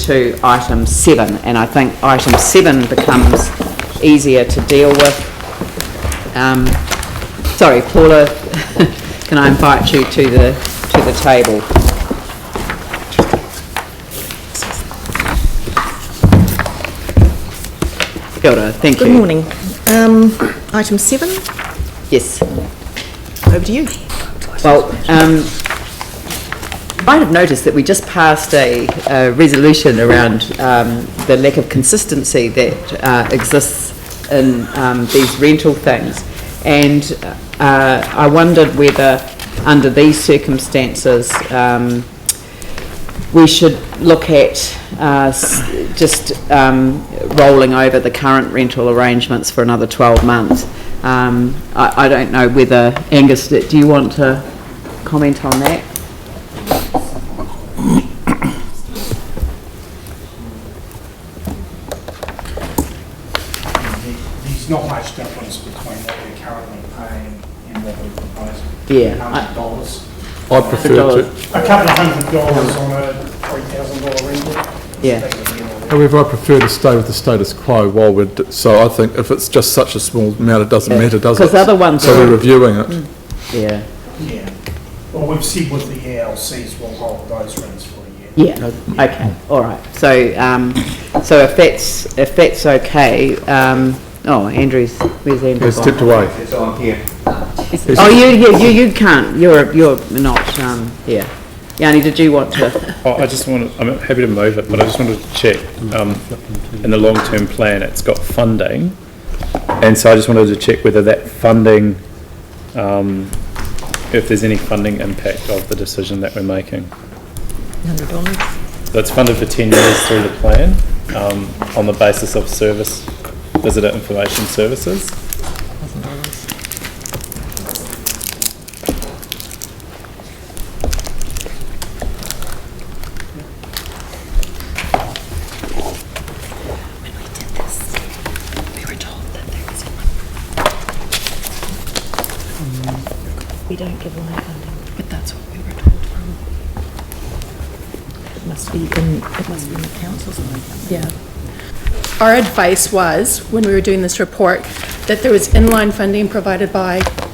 to item 7, and I think item 7 becomes easier to deal with. Sorry, Paula, can I invite you to the table? Kia ora, thank you. Good morning. Item 7. Yes. Over to you. Well, you might have noticed that we just passed a resolution around the lack of consistency that exists in these rental things, and I wondered whether under these circumstances we should look at just rolling over the current rental arrangements for another 12 months. I don't know whether, Angus, do you want to comment on that? There's not much difference between what we're currently paying and what we're proposing. Yeah. $100. I prefer to. A couple of $100 on a $3,000 rental. Yeah. However, I prefer to stay with the status quo while we're. So I think if it's just such a small amount, it doesn't matter, does it? Because other ones. So we're reviewing it. Yeah. Yeah. Well, we've said with the ALCs, we'll hold those rents for a year. Yeah. Okay. All right. So, so if that's okay. Oh, Andrew's. Where's Andrew? He stepped away. So I'm here. Oh, you can't. You're not here. Yanni, did you want to? I'm happy to move it, but I just wanted to check, in the long-term plan, it's got funding, and so I just wanted to check whether that funding, if there's any funding impact of the decision that we're making. $100. That's funded for 10 years through the plan, on the basis of visitor information services. $1,000. We don't give line funding, but that's what we were told from. It must be in the council's line funding. Yeah. Our advice was, when we were doing this report, that there was inline funding provided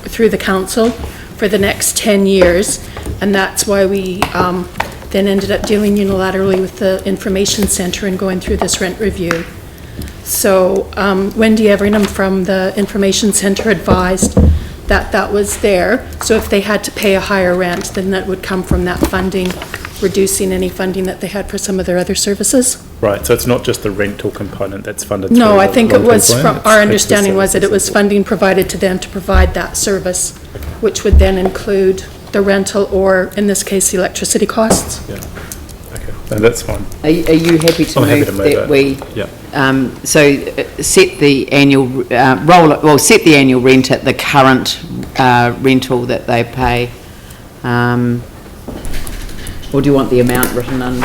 through the council for the next 10 years, and that's why we then ended up dealing unilaterally with the information centre and going through this rent review. So Wendy Everingham from the information centre advised that was there, so if they had to pay a higher rent, then that would come from that funding, reducing any funding that they had for some of their other services. Right, so it's not just the rental component that's funded No, through I the think it long-term was, plan, from it's our the understanding was that it was services. funding provided to them to provide that service, which would then include the rental or, in this case, the electricity costs. Yeah, okay, no, that's fine. Are you happy to I'm happy move to move that it. we? Yeah. Set the annual set the annual rent at the current rental that they pay, or do you want the amount written in?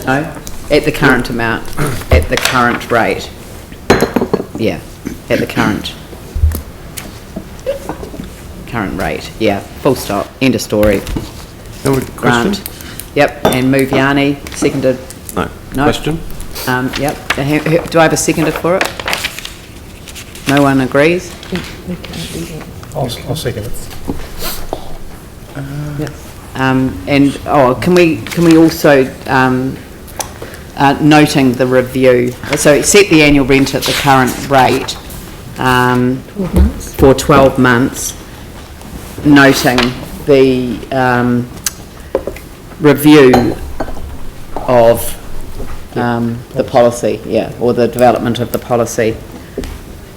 No, at the current amount, at the current rate. Yeah, at the current rate. Yeah, full stop. End of story. No question? Grant. Yep, and move Yanni. Seconded. No. No. Question? Yep. Do I have a seconder for it? No one agrees? We can't do that. I'll second it. Yep. And can we also noting the review? So set the annual rent at the current rate 12 months. for 12 months, noting the review of the policy, or the development of the policy.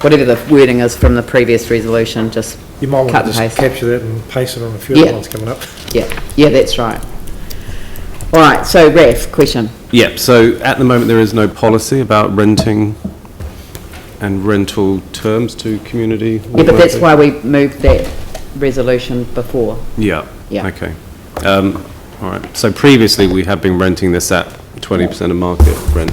Whatever the wording is from the previous resolution, just You might cut want and to just paste. capture that and paste it on a few Yeah. other ones coming up. Yeah, that's right. All right, so Raf, question. Yeah, so at the moment there is no policy about renting and rental terms to community. Yeah, but that's why we moved that resolution before. Yeah. Yeah. Okay. All right. So previously we have been renting this at 20% of market rent.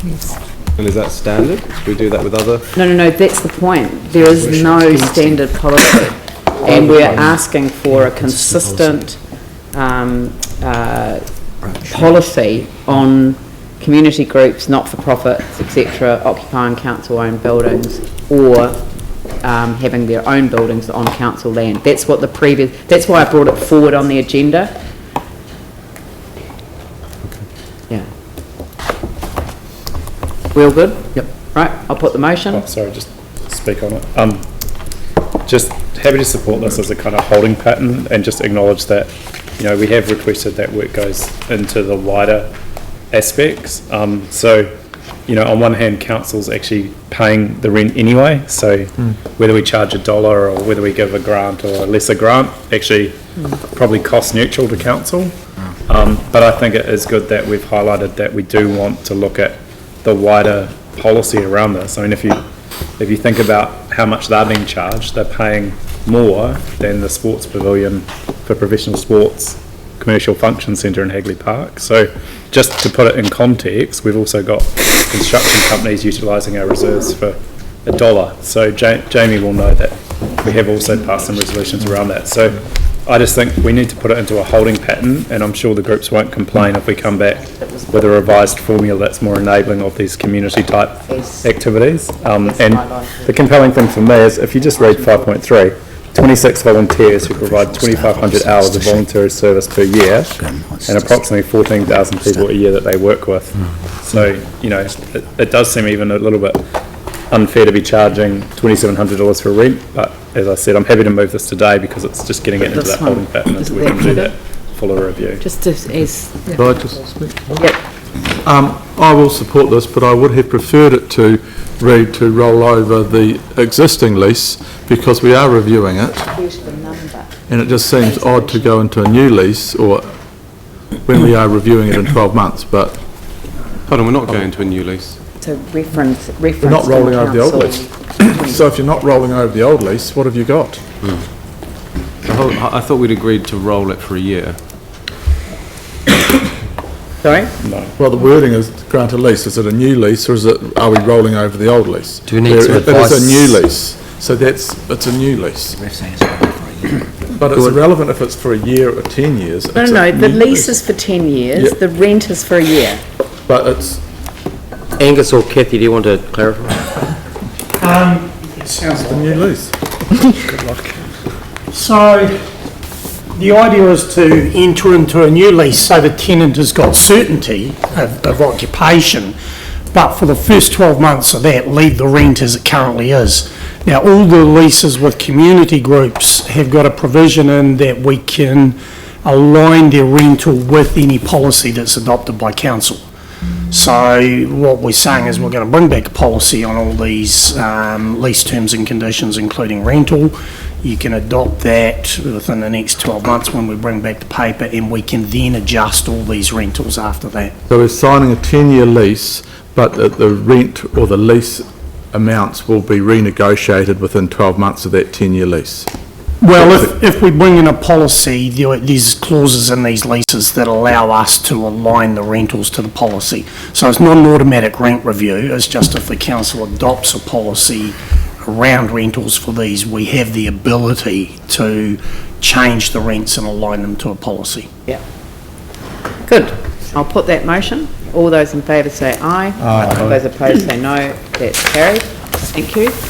Yes. And is that standard? Do we do that with other? No, that's the point. There is no standard policy. And we're asking for a consistent policy on community groups, not-for-profits, etc., occupying council-owned buildings, or having their own buildings on council land. That's what that's why I brought it forward on the agenda. Yeah. We all good? Yep. Right, I'll put the motion. Oh, sorry, just speak on it. Just happy to support this as a kind of holding pattern and just acknowledge that, you know, we have requested that work goes into the wider aspects. So, you know, on one hand, council's actually paying the rent anyway, so whether we charge $1 or whether we give a grant or a lesser grant, actually probably cost neutral to council. But I think it is good that we've highlighted that we do want to look at the wider policy around this. I mean, if you think about how much they're being charged, they're paying more than the sports pavilion for professional sports commercial function centre in Hagley Park. So just to put it in context, we've also got construction companies utilising our reserves for $1. So Jamie will know that we have also passed some resolutions around that. So I just think we need to put it into a holding pattern, and I'm sure the groups won't complain if we come back with a revised formula that's more enabling of these community type activities. And the compelling thing for me is if you just read 5.3, 26 volunteers who provide 2,500 hours of voluntary service per year, and approximately 14,000 people a year that they work with. So, you know, it does seem even a little bit unfair to be charging $2,700 for rent, but as I said, I'm happy to move this today because it's just getting it into that holding pattern until we can do that fuller review. Just as Could I just speak? Yep. I will support this, but I would have preferred it to read to roll over the existing lease because we are reviewing it. And it just seems odd to go into a new lease or when we are reviewing it in 12 months, but... Hold on, we're not going to a new lease. So reference. We're not rolling over the old lease. So if you're not rolling over the old lease, what have you got? I thought we'd agreed to roll it for a year. Sorry? No. Well, the wording is grant a lease. Is it a new lease or are we rolling over the old lease? Do we need some It advice? is a new lease, so it's a new lease. We're saying it's only for a year. But it's irrelevant if it's for a year or 10 years. No, It's a no, the new lease is for 10 years, Yep. the rent is for a year. But it's, Angus or Kathy, do you want to clarify? It sounds a like new lease. So, the idea is to enter into a new lease so the tenant has got certainty of occupation, but for the first 12 months of that, leave the rent as it currently is. Now, all the leases with community groups have got a provision in that we can align their rental with any policy that's adopted by council. So what we're saying is we're going to bring back a policy on all these lease terms and conditions, including rental. You can adopt that within the next 12 months when we bring back the paper, and we can then adjust all these rentals after that. So we're signing a 10-year lease, but the rent or the lease amounts will be renegotiated within 12 months of that 10-year lease. Well, if we bring in a policy, there's clauses in these leases that allow us to align the rentals to the policy. So it's not an automatic rent review, it's just if the council adopts a policy around rentals for these, we have the ability to change the rents and align them to a policy. Yeah. Good. I'll put that motion. All those in favour say aye. Aye. Those opposed say no. That's carried. Thank you.